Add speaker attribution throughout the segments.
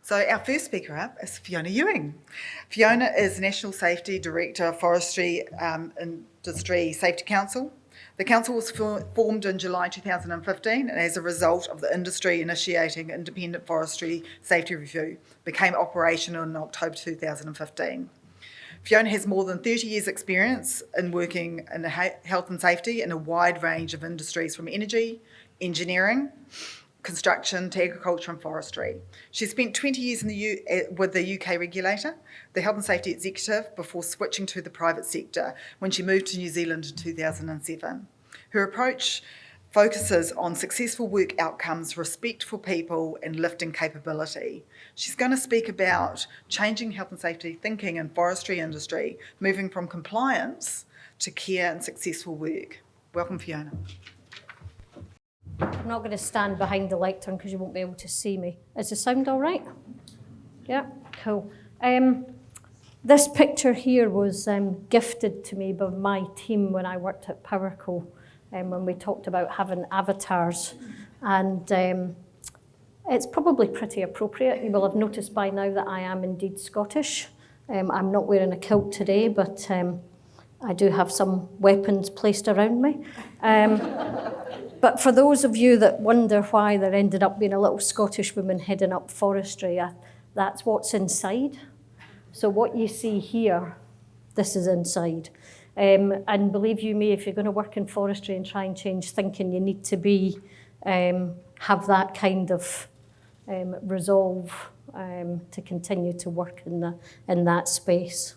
Speaker 1: So our first speaker up is Fiona Ewing. Fiona is National Safety Director of Forestry Industry Safety Council. The council was formed in July 2015 and as a result of the industry initiating independent forestry safety review, became operational in October 2015. Fiona has more than 30 years' experience in working in health and safety in a wide range of industries from energy, engineering, construction to agriculture and forestry. She spent 20 years with the UK regulator, the Health and Safety Executive, before switching to the private sector when she moved to New Zealand in 2007. Her approach focuses on successful work outcomes, respect for people, and lifting capability. She's going to speak about changing health and safety thinking in forestry industry, moving from compliance to care and successful work. Welcome, Fiona.
Speaker 2: I'm not going to stand behind the lectern because you won't be able to see me. Is the sound all right? Yeah, cool. This picture here was gifted to me by my team when I worked at PowerCo, when we talked about having avatars. And it's probably pretty appropriate. You will have noticed by now that I am indeed Scottish. I'm not wearing a kilt today, but I do have some weapons placed around me. But for those of you that wonder why there ended up being a little Scottish woman heading up forestry, that's what's inside. So what you see here, this is inside. And believe you me, if you're going to work in forestry and try and change thinking, you need to have that kind of resolve to continue to work in that space.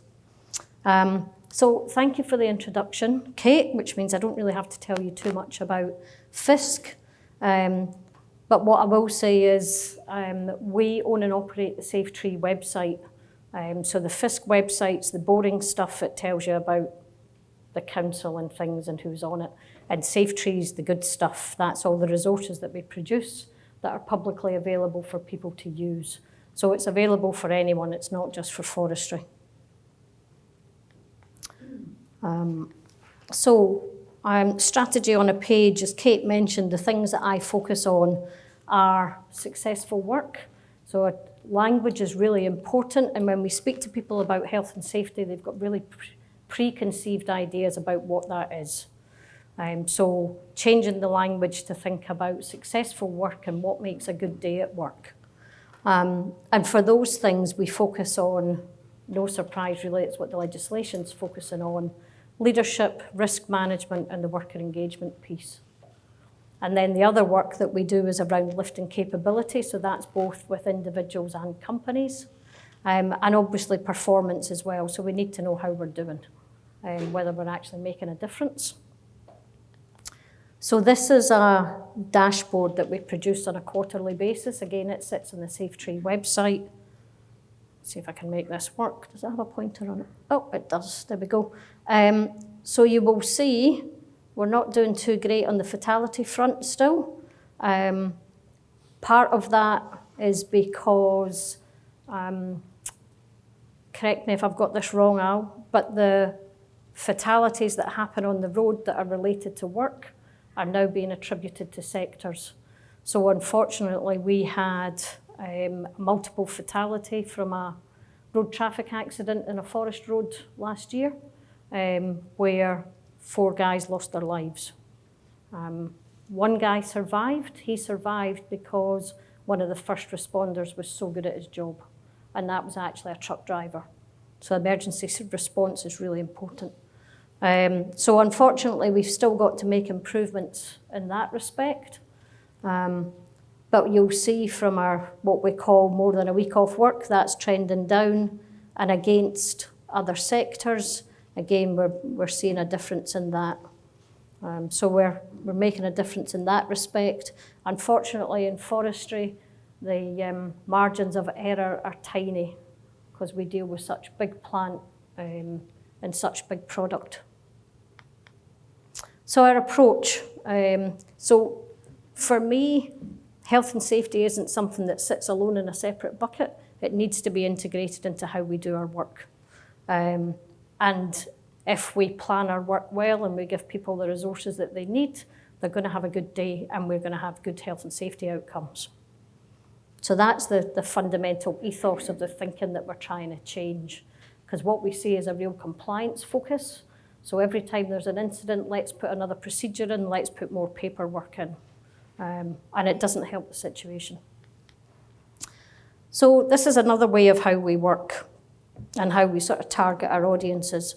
Speaker 2: So thank you for the introduction, Kate, which means I don't really have to tell you too much about FISC. But what I will say is we own and operate the SafeTree website. So the FISC website's the boring stuff. It tells you about the council and things and who's on it. And SafeTree's the good stuff. That's all the resources that we produce that are publicly available for people to use. So it's available for anyone. It's not just for forestry. Strategy on a page, as Kate mentioned, the things that I focus on are successful work. So language is really important, and when we speak to people about health and safety, they've got really preconceived ideas about what that is. So changing the language to think about successful work and what makes a good day at work. And for those things, we focus on, no surprise really, it's what the legislation's focusing on, leadership, risk management, and the worker engagement piece. And then the other work that we do is around lifting capability, so that's both with individuals and companies, and obviously performance as well, so we need to know how we're doing, whether we're actually making a difference. So this is a dashboard that we produce on a quarterly basis. Again, it sits on the SafeTree website. Let's see if I can make this work. Does it have a pointer on it? Oh, it does. There we go. So you will see we're not doing too great on the fatality front still. Part of that is because, correct me if I've got this wrong, Al, but the fatalities that happen on the road that are related to work are now being attributed to sectors. So unfortunately, we had multiple fatality from a road traffic accident in a forest road last year, where 4 guys lost their lives. One guy survived. He survived because one of the first responders was so good at his job, and that was actually a truck driver. So emergency response is really important. So unfortunately, we've still got to make improvements in that respect. But you'll see from our, what we call more than a week off work, that's trending down, and against other sectors, again, we're seeing a difference in that. So we're making a difference in that respect. Unfortunately, in forestry, the margins of error are tiny because we deal with such big plant and such big product. So our approach. So for me, health and safety isn't something that sits alone in a separate bucket. It needs to be integrated into how we do our work. And if we plan our work well and we give people the resources that they need, they're going to have a good day and we're going to have good health and safety outcomes. So that's the fundamental ethos of the thinking that we're trying to change. Because what we see is a real compliance focus. So every time there's an incident, let's put another procedure in, let's put more paperwork in. And it doesn't help the situation. So this is another way of how we work and how we sort of target our audiences.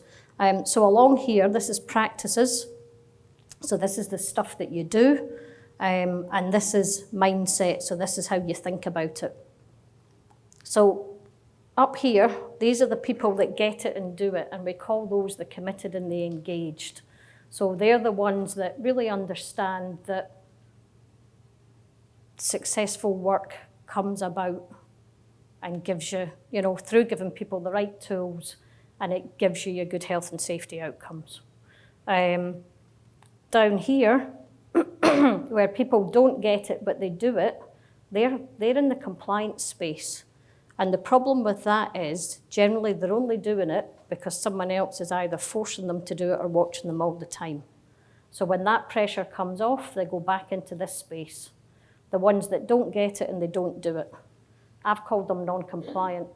Speaker 2: So along here, this is practices. So this is the stuff that you do. And this is mindset. So this is how you think about it. So up here, these are the people that get it and do it. And we call those the committed and the engaged. So they're the ones that really understand that successful work comes about and gives you, through giving people the right tools, and it gives you your good health and safety outcomes. Down here, where people don't get it but they do it, they're in the compliance space. And the problem with that is, generally they're only doing it because someone else is either forcing them to do it or watching them all the time. So when that pressure comes off, they go back into this space. The ones that don't get it and they don't do it. I've called them non-compliant.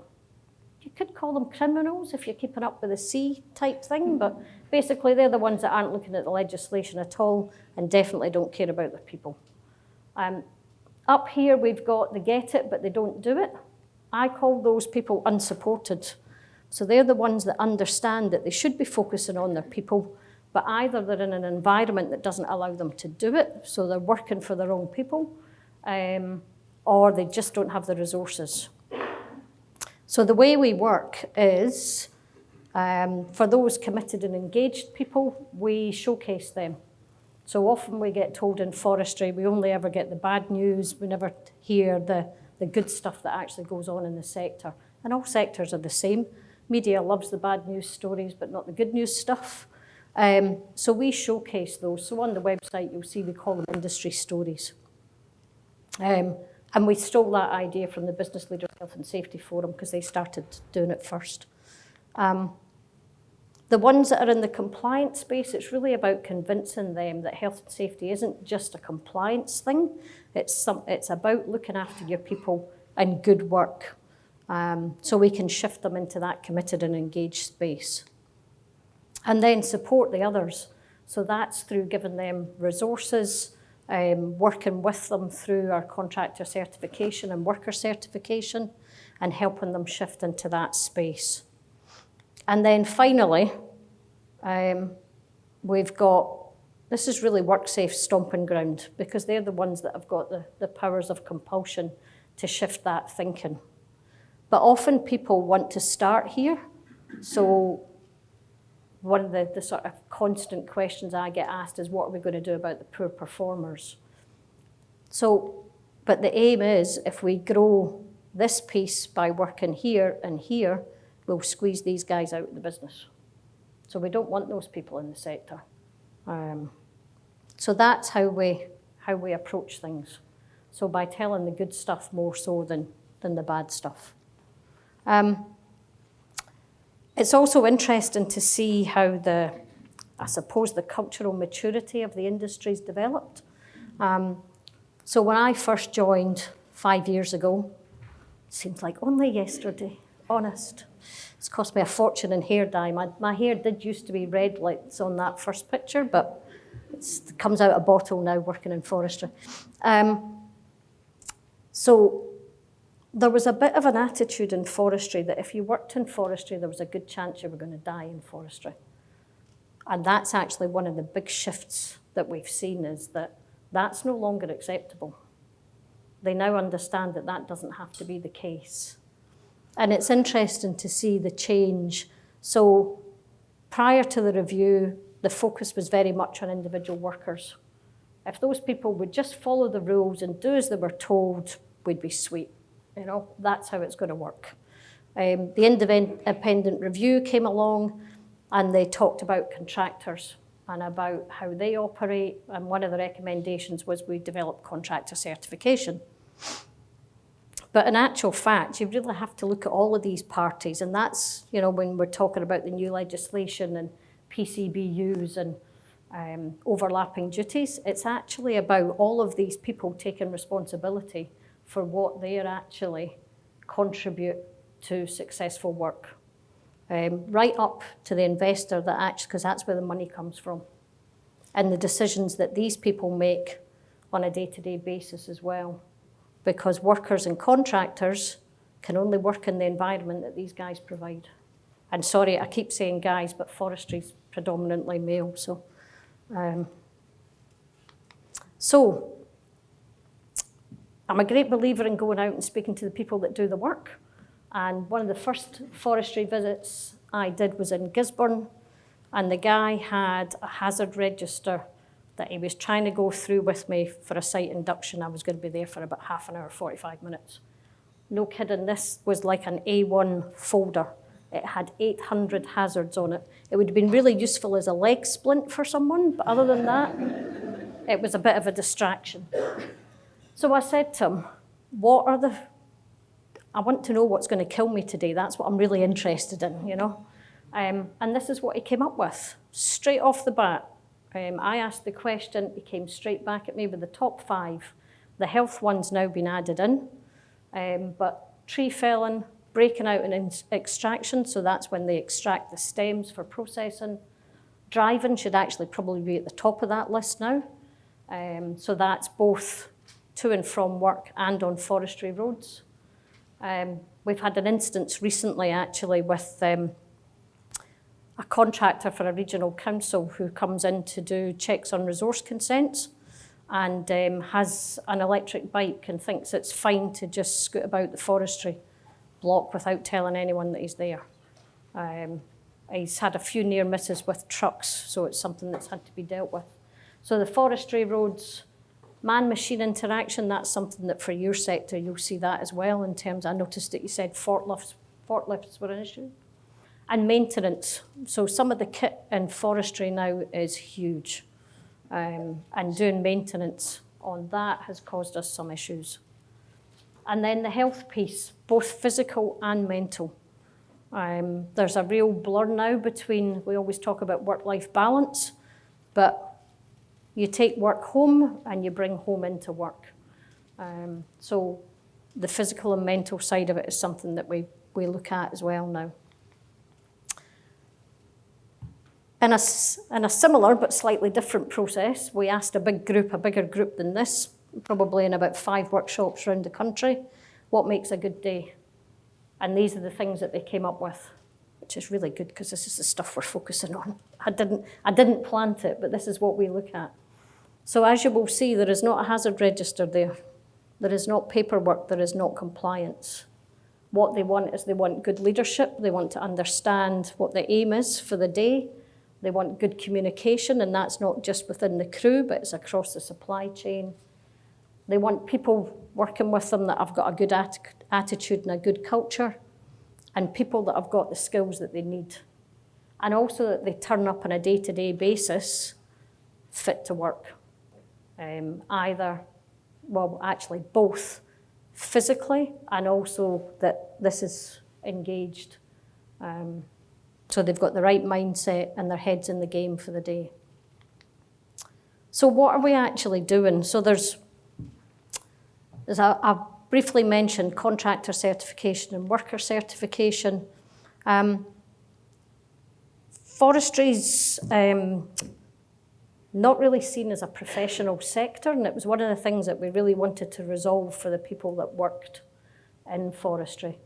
Speaker 2: You could call them criminals if you're keeping up with the C type thing, but basically they're the ones that aren't looking at the legislation at all and definitely don't care about their people. Up here we've got the get it, but they don't do it. I call those people unsupported. So they're the ones that understand that they should be focusing on their people, but either they're in an environment that doesn't allow them to do it, so they're working for their own people, or they just don't have the resources. So the way we work is, for those committed and engaged people, we showcase them. So often we get told in forestry, we only ever get the bad news, we never hear the good stuff that actually goes on in the sector. And all sectors are the same. Media loves the bad news stories, but not the good news stuff. So we showcase those. So on the website, you'll see we call them industry stories. And we stole that idea from the Business Leaders Health and Safety Forum because they started doing it first. The ones that are in the compliance space, it's really about convincing them that health and safety isn't just a compliance thing. It's about looking after your people and good work. So we can shift them into that committed and engaged space. And then support the others. So that's through giving them resources, working with them through our contractor certification and worker certification, and helping them shift into that space. And then finally, we've got, this is really WorkSafe's stomping ground, because they're the ones that have got the powers of compulsion to shift that thinking. But often people want to start here. So one of the sort of constant questions I get asked is, what are we going to do about the poor performers? So, but the aim is, if we grow this piece by working here and here, we'll squeeze these guys out of the business. So we don't want those people in the sector. So that's how we approach things. So by telling the good stuff more so than the bad stuff. It's also interesting to see how the cultural maturity of the industry's developed. So when I first joined 5 years ago, it seems like only yesterday, honest. It's cost me a fortune in hair dye. My hair did used to be red like it's on that first picture, but it comes out a bottle now working in forestry. So there was a bit of an attitude in forestry that if you worked in forestry, there was a good chance you were going to die in forestry. And that's actually one of the big shifts that we've seen, is that that's no longer acceptable. They now understand that that doesn't have to be the case. And it's interesting to see the change. So prior to the review, the focus was very much on individual workers. If those people would just follow the rules and do as they were told, we'd be sweet. That's how it's going to work. The independent review came along and they talked about contractors and about how they operate. And one of the recommendations was we develop contractor certification. But in actual fact, you really have to look at all of these parties. And that's, when we're talking about the new legislation and PCBUs and overlapping duties, it's actually about all of these people taking responsibility for what they actually contribute to successful work. Right up to the investor that acts, because that's where the money comes from. And the decisions that these people make on a day-to-day basis as well. Because workers and contractors can only work in the environment that these guys provide. And sorry, I keep saying guys, but forestry's predominantly male. So I'm a great believer in going out and speaking to the people that do the work. And one of the first forestry visits I did was in Gisborne, and the guy had a hazard register that he was trying to go through with me for a site induction. I was going to be there for about half an hour, 45 minutes. No kidding, this was like an A1 folder. It had 800 hazards on it. It would have been really useful as a leg splint for someone, but other than that, it was a bit of a distraction. So I said to him, I want to know what's going to kill me today. That's what I'm really interested in, you know. And this is what he came up with, straight off the bat. I asked the question, he came straight back at me with the top 5. The health one's now been added in, but tree felling, breaking out and extraction, so that's when they extract the stems for processing. Driving should actually probably be at the top of that list now. So that's both to and from work and on forestry roads. We've had an instance recently actually with a contractor for a regional council who comes in to do checks on resource consents and has an electric bike and thinks it's fine to just scoot about the forestry block without telling anyone that he's there. He's had a few near misses with trucks, so it's something that's had to be dealt with. So the forestry roads, man-machine interaction, that's something that for your sector, you'll see that as well in terms, I noticed that you said forklifts were an issue. And maintenance. So some of the kit in forestry now is huge. And doing maintenance on that has caused us some issues. And then the health piece, both physical and mental. There's a real blur now between, we always talk about work-life balance, but you take work home and you bring home into work. So the physical and mental side of it is something that we look at as well now. In a similar but slightly different process, we asked a bigger group than this, probably in about 5 workshops around the country, what makes a good day? And these are the things that they came up with, which is really good because this is the stuff we're focusing on. I didn't plant it, but this is what we look at. So as you will see, there is not a hazard register there. There is not paperwork, there is not compliance. What they want is they want good leadership, they want to understand what the aim is for the day, they want good communication, and that's not just within the crew, but it's across the supply chain. They want people working with them that have got a good attitude and a good culture, and people that have got the skills that they need. And also that they turn up on a day-to-day basis fit to work. Both physically and also that this is engaged. So they've got the right mindset and their heads in the game for the day. So what are we actually doing? So I briefly mentioned contractor certification and worker certification. Forestry's not really seen as a professional sector, and it was one of the things that we really wanted to resolve for the people that worked in forestry.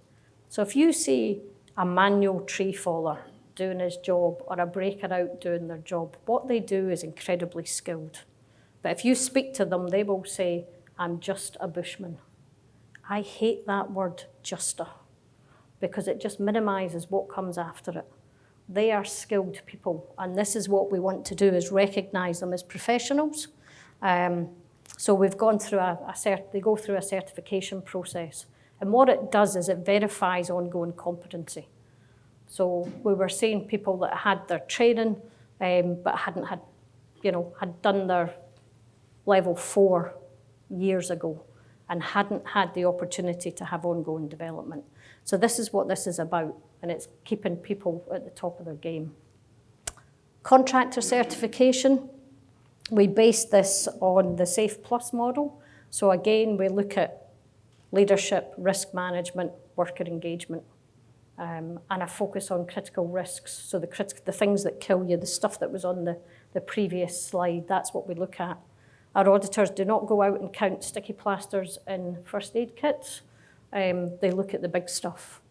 Speaker 2: So if you see a manual tree faller doing his job or a breaker out doing their job, what they do is incredibly skilled. But if you speak to them, they will say, I'm just a bushman. I hate that word, juster, because it just minimises what comes after it. They are skilled people, and this is what we want to do, is recognise them as professionals. So we've gone through they go through a certification process, and what it does is it verifies ongoing competency. So we were seeing people that had their training, but had done their level 4 years ago and hadn't had the opportunity to have ongoing development. So this is what this is about, and it's keeping people at the top of their game. Contractor certification, we base this on the Safe Plus model. So again, we look at leadership, risk management, worker engagement, and a focus on critical risks. So the things that kill you, the stuff that was on the previous slide, that's what we look at. Our auditors do not go out and count sticky plasters in first aid kits. They look at the big stuff.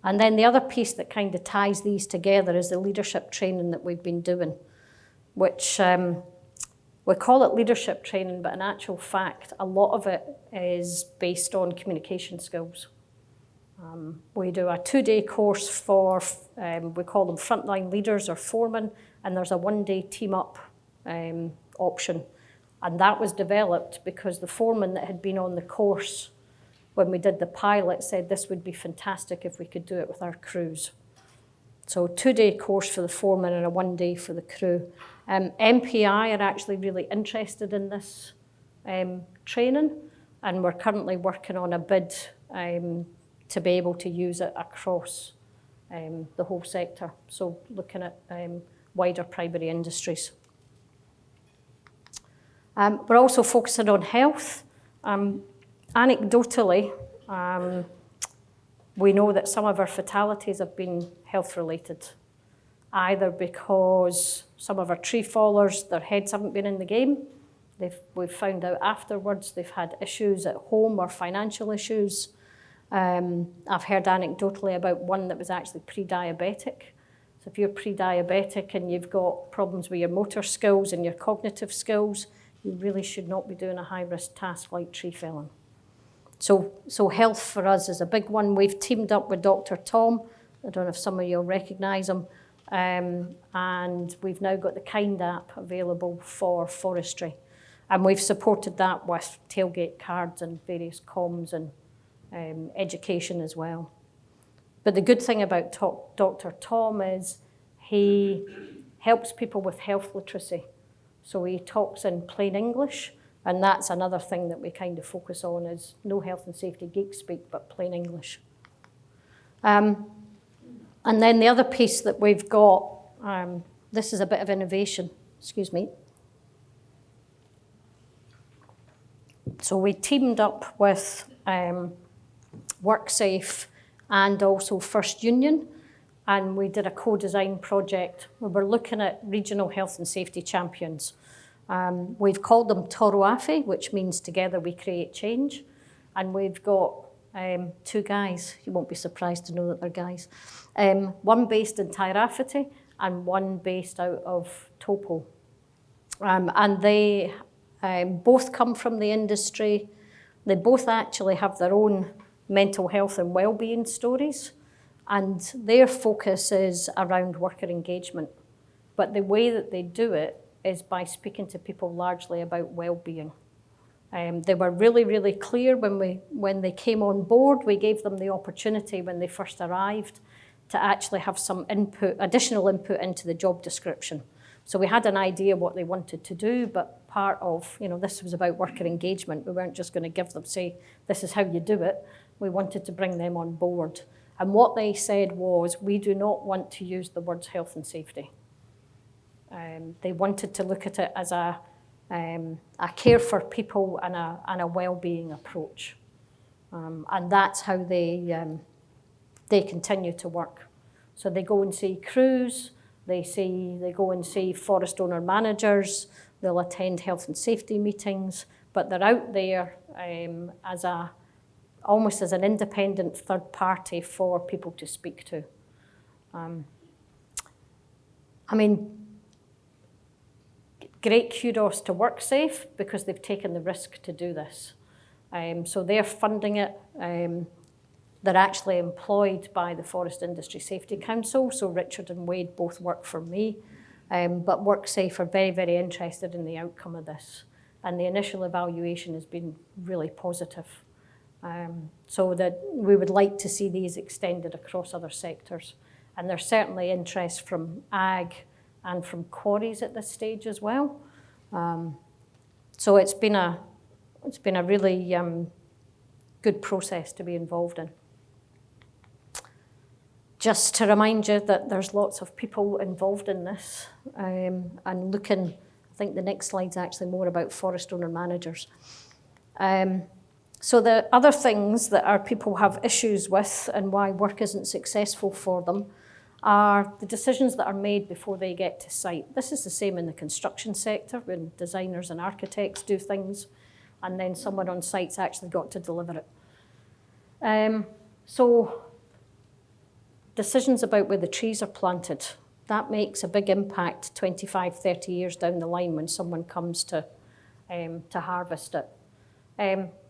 Speaker 2: And then the other piece that kind of ties these together is the leadership training that we've been doing, which we call it leadership training, but in actual fact, a lot of it is based on communication skills. We do a 2-day course for, we call them frontline leaders or foremen, and there's a 1-day team up option. And that was developed because the foreman that had been on the course when we did the pilot said this would be fantastic if we could do it with our crews. So 2-day course for the foreman and a 1-day for the crew. MPI are actually really interested in this training, and we're currently working on a bid to be able to use it across the whole sector. So looking at wider primary industries. We're also focusing on health. Anecdotally, we know that some of our fatalities have been health-related, either because some of our tree fallers, their heads haven't been in the game. We've found out afterwards they've had issues at home or financial issues. I've heard anecdotally about one that was actually pre-diabetic. So if you're pre-diabetic and you've got problems with your motor skills and your cognitive skills, you really should not be doing a high-risk task like tree felling. So health for us is a big one. We've teamed up with Dr. Tom. I don't know if some of you will recognise him. And we've now got the Kind app available for forestry. And we've supported that with tailgate cards and various comms and education as well. But the good thing about Dr. Tom is he helps people with health literacy. So he talks in plain English. And that's another thing that we kind of focus on is no health and safety geek speak, but plain English. And then the other piece that we've got, this is a bit of innovation, excuse me. So we teamed up with WorkSafe and also First Union, and we did a co-design project where we're looking at regional health and safety champions. We've called them Toroafe, which means together we create change. And we've got 2 guys. You won't be surprised to know that they're guys. One based in Tairafiti and one based out of Taupo. And they both come from the industry. They both actually have their own mental health and well-being stories. And their focus is around worker engagement. But the way that they do it is by speaking to people largely about well-being. They were really, really clear when they came on board. We gave them the opportunity when they first arrived to actually have some additional input into the job description. So we had an idea what they wanted to do, but part of, this was about worker engagement. We weren't just going to give them, say, this is how you do it. We wanted to bring them on board. And what they said was, we do not want to use the words health and safety. They wanted to look at it as a care for people and a well-being approach. And that's how they continue to work. So they go and see crews, they go and see forest owner managers, they'll attend health and safety meetings, but they're out there almost as an independent third party for people to speak to. Great kudos to WorkSafe because they've taken the risk to do this. So they're funding it. They're actually employed by the Forest Industry Safety Council, so Richard and Wade both work for me. But WorkSafe are very, very interested in the outcome of this. And the initial evaluation has been really positive. So that we would like to see these extended across other sectors. And there's certainly interest from ag and from quarries at this stage as well. So it's been a really good process to be involved in. Just to remind you that there's lots of people involved in this, and looking, I think the next slide's actually more about forest owner managers. So the other things that our people have issues with and why work isn't successful for them are the decisions that are made before they get to site. This is the same in the construction sector when designers and architects do things and then someone on site's actually got to deliver it. So decisions about where the trees are planted, that makes a big impact 25, 30 years down the line when someone comes to harvest it.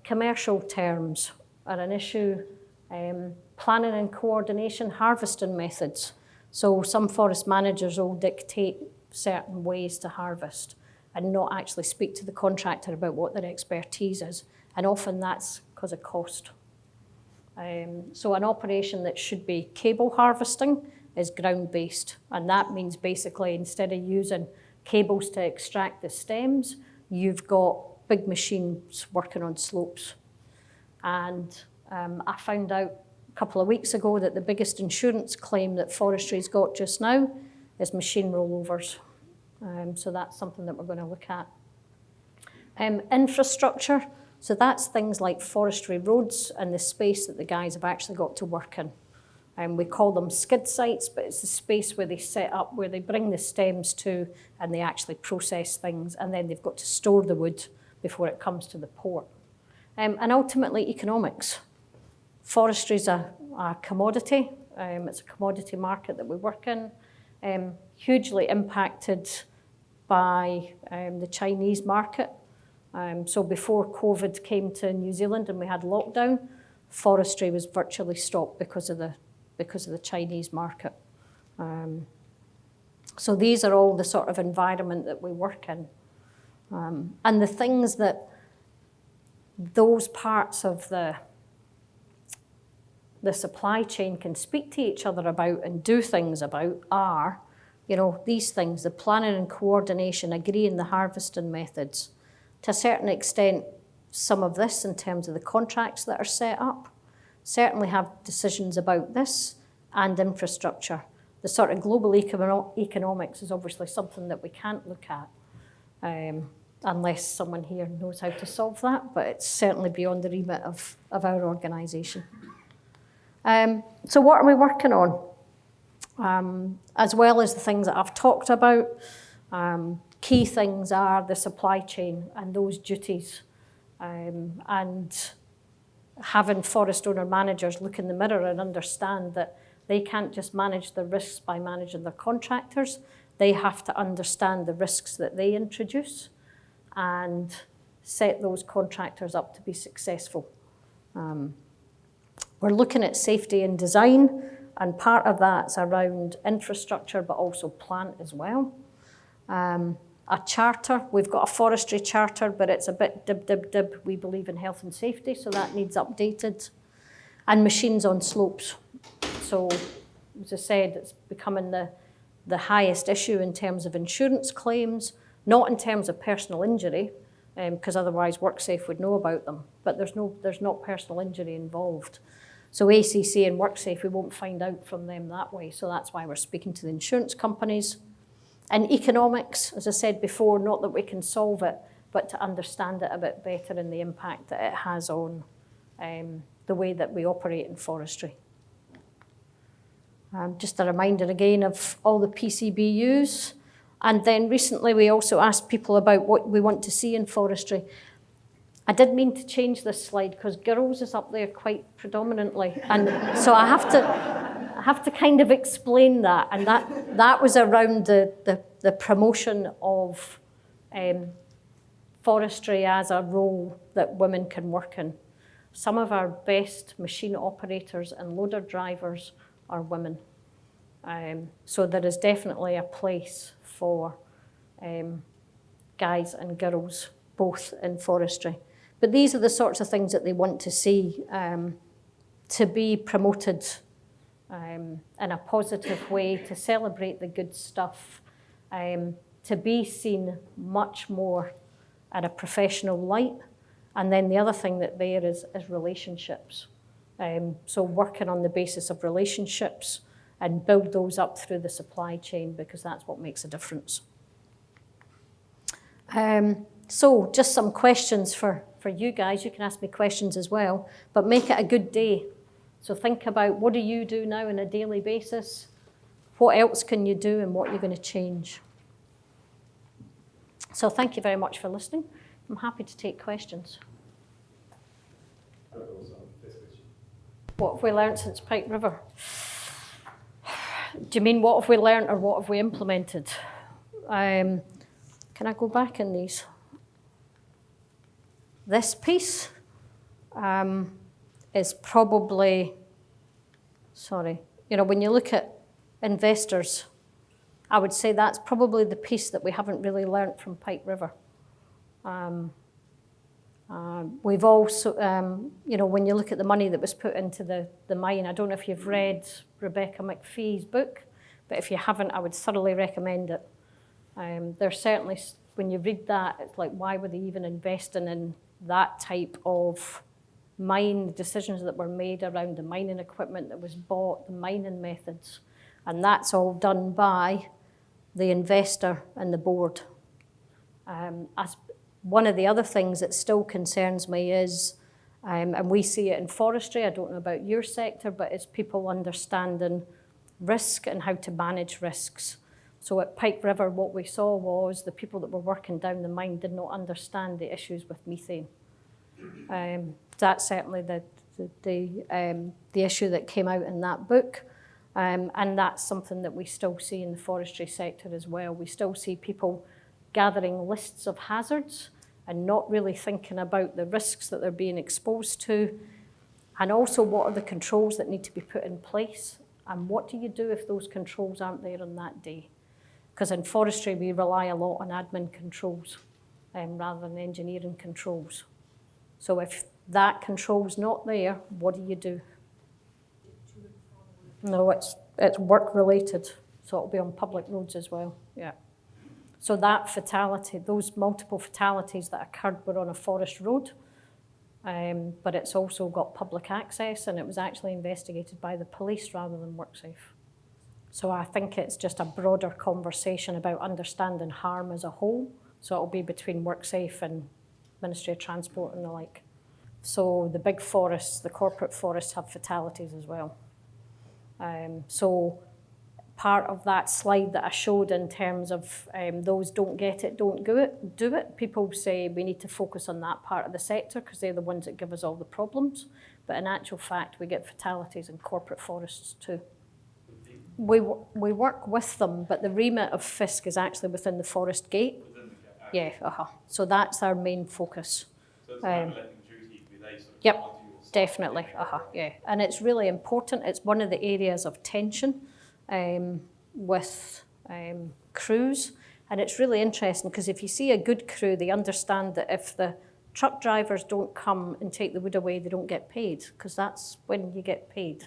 Speaker 2: Commercial terms are an issue. Planning and coordination, harvesting methods. So some forest managers will dictate certain ways to harvest and not actually speak to the contractor about what their expertise is. And often that's because of cost. So an operation that should be cable harvesting is ground-based. And that means basically instead of using cables to extract the stems, you've got big machines working on slopes. And I found out a couple of weeks ago that the biggest insurance claim that forestry's got just now is machine rollovers. So that's something that we're going to look at. Infrastructure, so that's things like forestry roads and the space that the guys have actually got to work in. We call them skid sites, but it's the space where they set up, where they bring the stems to and they actually process things, and then they've got to store the wood before it comes to the port. And ultimately, economics. Forestry is a commodity. It's a commodity market that we work in, hugely impacted by the Chinese market. So before COVID came to New Zealand and we had lockdown, forestry was virtually stopped because of the Chinese market. So these are all the sort of environment that we work in. And the things that those parts of the supply chain can speak to each other about and do things about are, these things, the planning and coordination, agreeing the harvesting methods. To a certain extent, some of this in terms of the contracts that are set up, certainly have decisions about this and infrastructure. The sort of global economics is obviously something that we can't look at unless someone here knows how to solve that, but it's certainly beyond the remit of our organisation. So what are we working on? As well as the things that I've talked about, key things are the supply chain and those duties, and having forest owner managers look in the mirror and understand that they can't just manage the risks by managing their contractors. They have to understand the risks that they introduce and set those contractors up to be successful. We're looking at safety and design, and part of that's around infrastructure, but also plant as well. A charter, we've got a forestry charter, but it's a bit dib. We believe in health and safety, so that needs updated. And machines on slopes. So, as I said, it's becoming the highest issue in terms of insurance claims, not in terms of personal injury, because otherwise WorkSafe would know about them, but there's not personal injury involved. So ACC and WorkSafe, we won't find out from them that way, so that's why we're speaking to the insurance companies. And economics, as I said before, not that we can solve it, but to understand it a bit better and the impact that it has on the way that we operate in forestry. Just a reminder again of all the PCBUs. And then recently we also asked people about what we want to see in forestry. I did mean to change this slide because girls is up there quite predominantly. And so I have to kind of explain that. And that was around the promotion of forestry as a role that women can work in. Some of our best machine operators and loader drivers are women. So there is definitely a place for guys and girls, both in forestry. But these are the sorts of things that they want to see to be promoted in a positive way, to celebrate the good stuff, to be seen much more at a professional light. And then the other thing that there is relationships. So working on the basis of relationships and build those up through the supply chain, because that's what makes a difference. So just some questions for you guys. You can ask me questions as well, but make it a good day. So think about, what do you do now on a daily basis? What else can you do, and what you're going to change? So thank you very much for listening. I'm happy to take questions. What have we learned since Pike River? Do you mean what have we learned or what have we implemented? Can I go back in these? This piece is probably, when you look at investors, I would say that's probably the piece that we haven't really learnt from Pike River. We've also, when you look at the money that was put into the mine, I don't know if you've read Rebecca McPhee's book, but if you haven't, I would thoroughly recommend it. There's certainly, when you read that, it's like, why were they even investing in that type of mine, the decisions that were made around the mining equipment that was bought, the mining methods, and that's all done by the investor and the board. As one of the other things that still concerns me is, and we see it in forestry, I don't know about your sector, but it's people understanding risk and how to manage risks. So at Pike River, what we saw was the people that were working down the mine did not understand the issues with methane. That's certainly the issue that came out in that book. And that's something that we still see in the forestry sector as well. We still see people gathering lists of hazards and not really thinking about the risks that they're being exposed to, and also what are the controls that need to be put in place, and what do you do if those controls aren't there on that day? Because in forestry, we rely a lot on admin controls rather than engineering controls. So if that control's not there, what do you do? No, it's work related, so it'll be on public roads as well, yeah. So that fatality, those multiple fatalities that occurred were on a forest road, but it's also got public access, and it was actually investigated by the police rather than WorkSafe. So I think it's just a broader conversation about understanding harm as a whole. So it'll be between WorkSafe and Ministry of Transport and the like. So the big forests, the corporate forests, have fatalities as well. So part of that slide that I showed in terms of those don't get it, don't do it. People say we need to focus on that part of the sector because they're the ones that give us all the problems. But in actual fact, we get fatalities in corporate forests too. We work with them, but the remit of FISC is actually within the forest gate. Yeah, So that's our main focus.
Speaker 3: So it's kind of letting duty be they sort of
Speaker 2: Yep,
Speaker 3: onto your side.
Speaker 2: definitely, yeah. And it's really important. It's one of the areas of tension with crews. And it's really interesting because if you see a good crew, they understand that if the truck drivers don't come and take the wood away, they don't get paid, because that's when you get paid.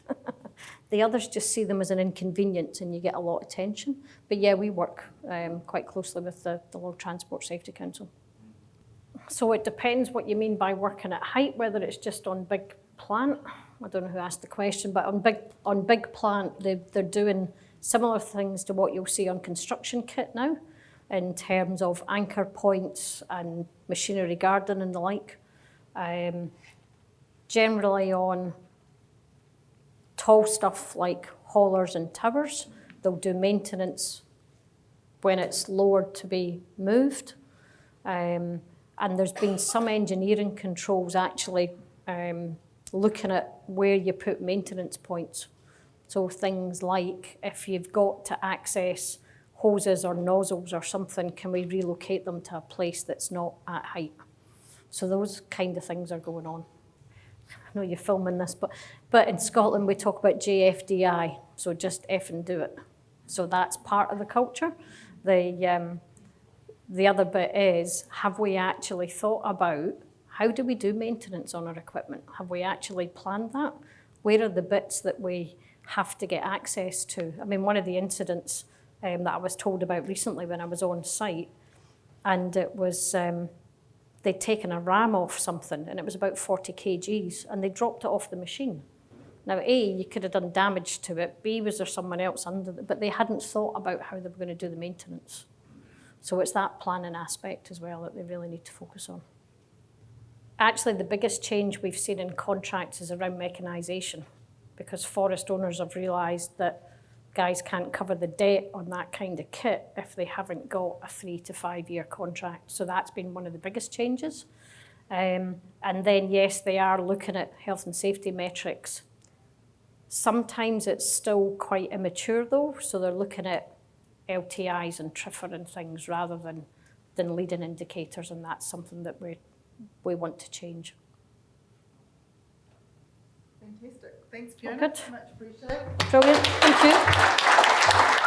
Speaker 2: The others just see them as an inconvenience and you get a lot of tension. But yeah, we work quite closely with the Road Transport Safety Council. So it depends what you mean by working at height, whether it's just on big plant. I don't know who asked the question, but on big plant, they're doing similar things to what you'll see on construction kit now, in terms of anchor points and machinery guarding and the like. Generally on tall stuff like haulers and towers, they'll do maintenance when it's lowered to be moved. And there's been some engineering controls actually looking at where you put maintenance points. So things like if you've got to access hoses or nozzles or something, can we relocate them to a place that's not at height? So those kind of things are going on. I know you're filming this, but in Scotland we talk about JFDI, so just effing do it. So that's part of the culture. The other bit is, have we actually thought about how do we do maintenance on our equipment? Have we actually planned that? Where are the bits that we have to get access to? I mean, one of the incidents that I was told about recently when I was on site, and it was they'd taken a ram off something, and it was about 40 kgs, and they dropped it off the machine. Now, A, you could have done damage to it. B, was there someone else under it? But they hadn't thought about how they were going to do the maintenance. So it's that planning aspect as well that they really need to focus on. Actually, the biggest change we've seen in contracts is around mechanisation, because forest owners have realised that guys can't cover the debt on that kind of kit if they haven't got a 3 to 5 year contract. So that's been one of the biggest changes. And then, yes, they are looking at health and safety metrics. Sometimes it's still quite immature though, so they're looking at LTIs and TRIFR and things rather than leading indicators, and that's something that we want to change.
Speaker 1: Fantastic. Thanks, Fiona.
Speaker 2: Good.
Speaker 1: Much appreciated.
Speaker 2: Brilliant, thank you.